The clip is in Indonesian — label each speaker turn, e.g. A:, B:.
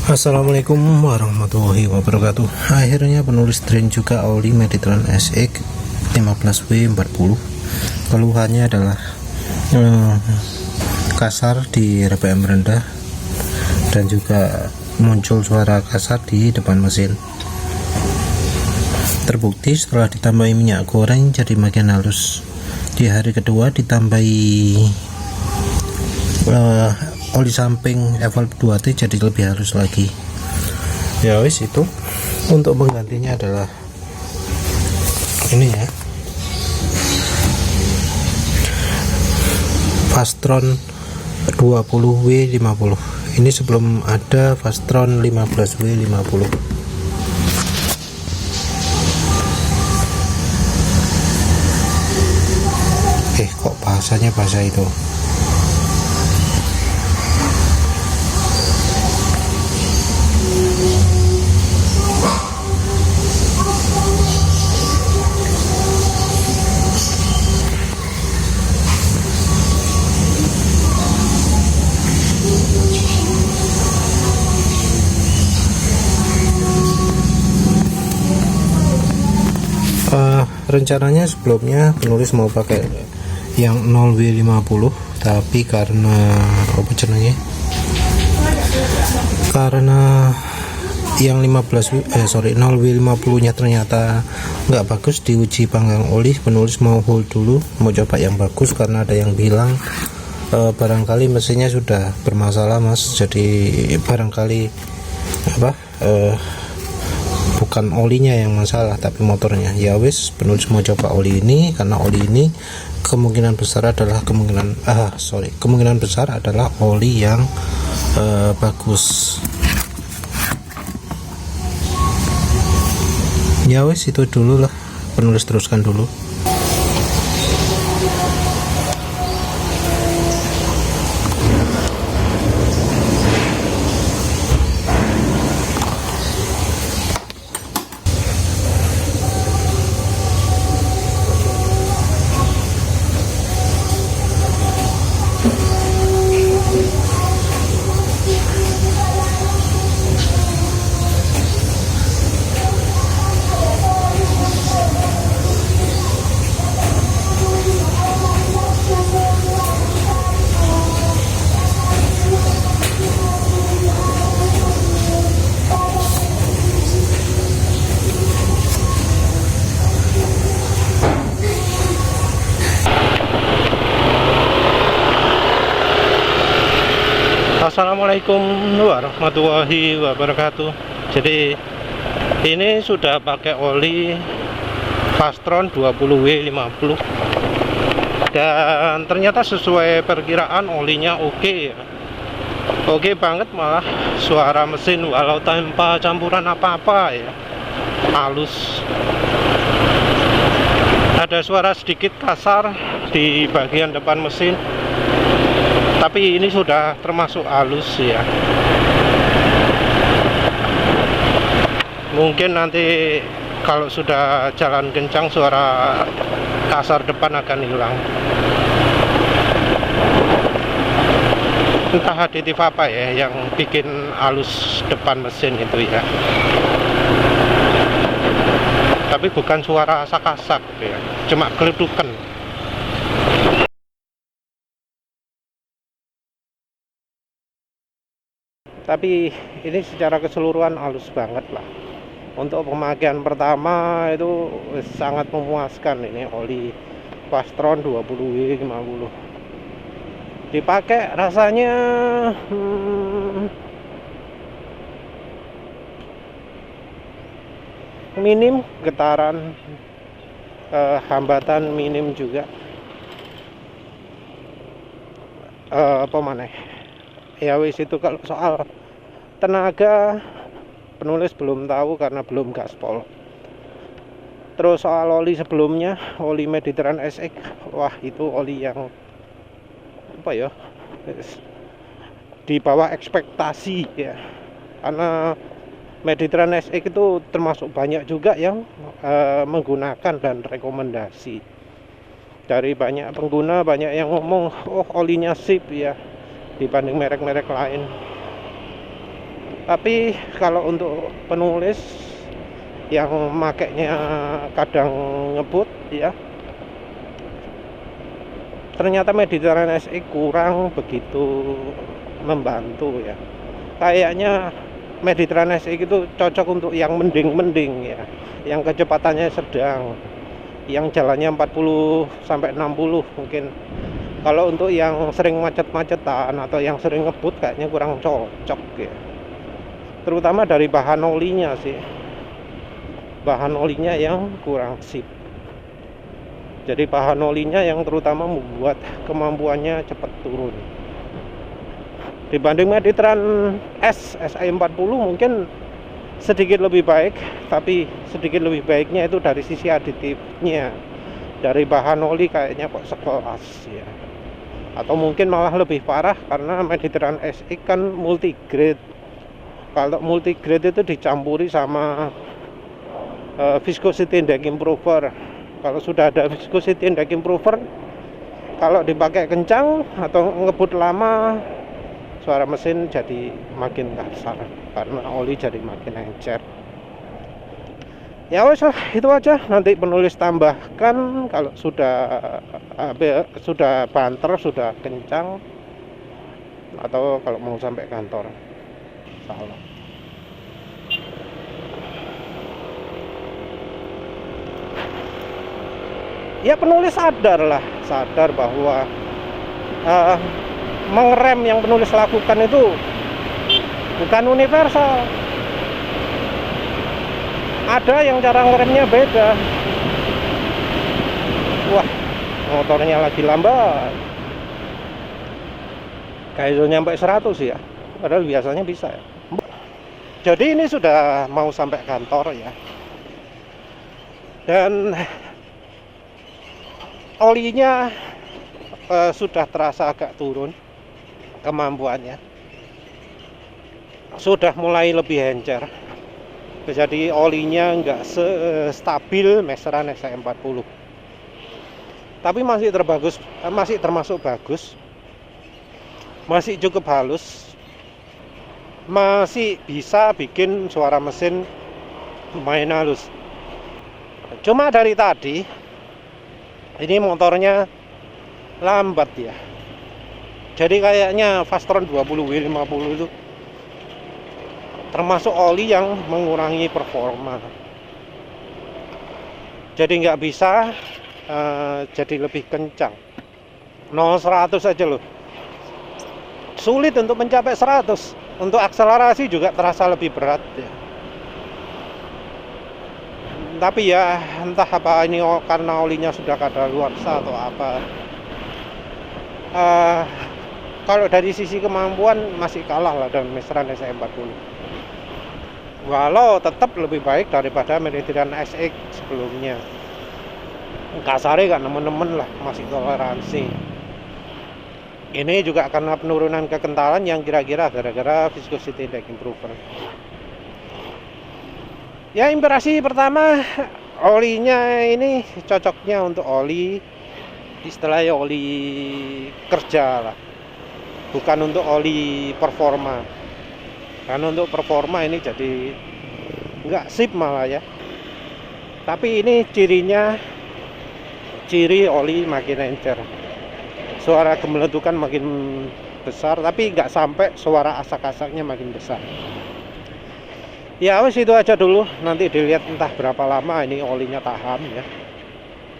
A: Assalamualaikum warahmatullahi wabarakatuh. Akhirnya penulis drain juga oli Mediterranean SX 15W40. Keluhannya adalah kasar di RPM rendah dan juga muncul suara kasar di depan mesin. Terbukti setelah ditambahi minyak goreng jadi makin halus. Di hari kedua ditambahi oli samping Evolve 2T jadi lebih halus lagi. Ya wis, itu untuk penggantinya adalah ini ya, Fastron 20W50. Ini sebelum ada Fastron 15W50. Kok bahasanya bahasa itu? Rencananya sebelumnya penulis mau pakai yang 0W50, tapi karena karena yang 0W50 nya ternyata nggak bagus di uji panggang oli, penulis mau hold dulu, mau coba yang bagus karena ada yang bilang barangkali mesinnya sudah bermasalah mas, jadi barangkali bukan olinya yang masalah tapi motornya. Ya wis, penulis mau coba oli ini karena oli ini kemungkinan besar adalah oli yang bagus. Ya wis, itu dulu lah, penulis teruskan dulu. Assalamualaikum warahmatullahi wabarakatuh. Jadi ini sudah pakai oli Fastron 20W50 dan ternyata sesuai perkiraan olinya oke ya. Oke banget, malah suara mesin walau tanpa campuran apa-apa ya, halus. Ada suara sedikit kasar di bagian depan mesin, tapi ini sudah termasuk halus ya. Mungkin nanti kalau sudah jalan kencang suara kasar depan akan hilang. Entah aditif apa ya yang bikin halus depan mesin itu ya. Tapi bukan suara asak-asak ya, cuma keletukan. Tapi ini secara keseluruhan halus banget lah. Untuk pemakaian pertama itu sangat memuaskan. Ini oli Fastron 20W50 dipakai rasanya minim getaran, hambatan minim juga. Ya wis, itu kalau soal tenaga penulis belum tahu karena belum gaspol. Terus soal oli sebelumnya, oli Mediterranean SX, wah itu oli yang di bawah ekspektasi ya, karena Mediterranean SX itu termasuk banyak juga yang menggunakan dan rekomendasi dari banyak pengguna, banyak yang ngomong oh olinya sip ya dibanding merek-merek lain. Tapi kalau untuk penulis yang makainya kadang ngebut ya, ternyata Mediterranean SX kurang begitu membantu ya. Kayaknya Mediterranean SX itu cocok untuk yang mending-mending ya, yang kecepatannya sedang, yang jalannya 40 sampai 60 mungkin. Kalau untuk yang sering macet-macetan atau yang sering ngebut kayaknya kurang cocok ya. Terutama dari bahan olinya sih. Bahan olinya yang kurang sip. Jadi bahan olinya yang terutama membuat kemampuannya cepat turun. Dibanding Mediterranean SI40 mungkin sedikit lebih baik, tapi sedikit lebih baiknya itu dari sisi aditifnya. Dari bahan oli kayaknya kok sekelas ya. Atau mungkin malah lebih parah karena Mediterranean SX kan multigrade. Kalau multigrade itu dicampuri sama viscosity index improver. Kalau sudah ada viscosity index improver, kalau dipakai kencang atau ngebut lama, suara mesin jadi makin kasar karena oli jadi makin encer. Ya wes lah, itu aja. Nanti penulis tambahkan kalau sudah banter, sudah kencang, atau kalau mau sampai kantor. Salah. Ya penulis sadar bahwa mengerem yang penulis lakukan itu bukan universal. Ada yang cara ngeremnya beda. Wah, motornya lagi lambat. Kayak nyampe 100 ya. Padahal biasanya bisa ya. Jadi ini sudah mau sampai kantor ya. Dan olinya sudah terasa agak turun kemampuannya. Sudah mulai lebih encer. Jadi olinya nggak stabil Mediterranean SI40. Tapi masih termasuk bagus. Masih cukup halus. Masih bisa bikin suara mesin lumayan halus. Cuma dari tadi ini motornya lambat ya. Jadi kayaknya Fastron 20W50 itu termasuk oli yang mengurangi performa. Jadi nggak bisa jadi lebih kencang. 0-100 aja loh. Sulit untuk mencapai 100. Untuk akselerasi juga terasa lebih berat ya. Tapi ya entah apa ini karena olinya sudah kadaluarsa atau apa. Kalau dari sisi kemampuan masih kalah lah dengan Mediterranean SI40. Walau tetap lebih baik daripada Mediterranean SX sebelumnya. Kasarnya kan temen-temen lah, masih toleransi. Ini juga karena penurunan kekentalan yang kira-kira gara-gara viscosity index improver. Ya, impresi pertama, olinya ini cocoknya untuk oli istilahnya oli kerja lah, bukan untuk oli performa. Karena untuk performa ini jadi nggak sip malah ya. Tapi ini ciri oli makin encer. Suara gemeletukan makin besar, tapi nggak sampai suara asak-asaknya makin besar. Ya wes itu aja dulu. Nanti dilihat entah berapa lama ini olinya tahan ya.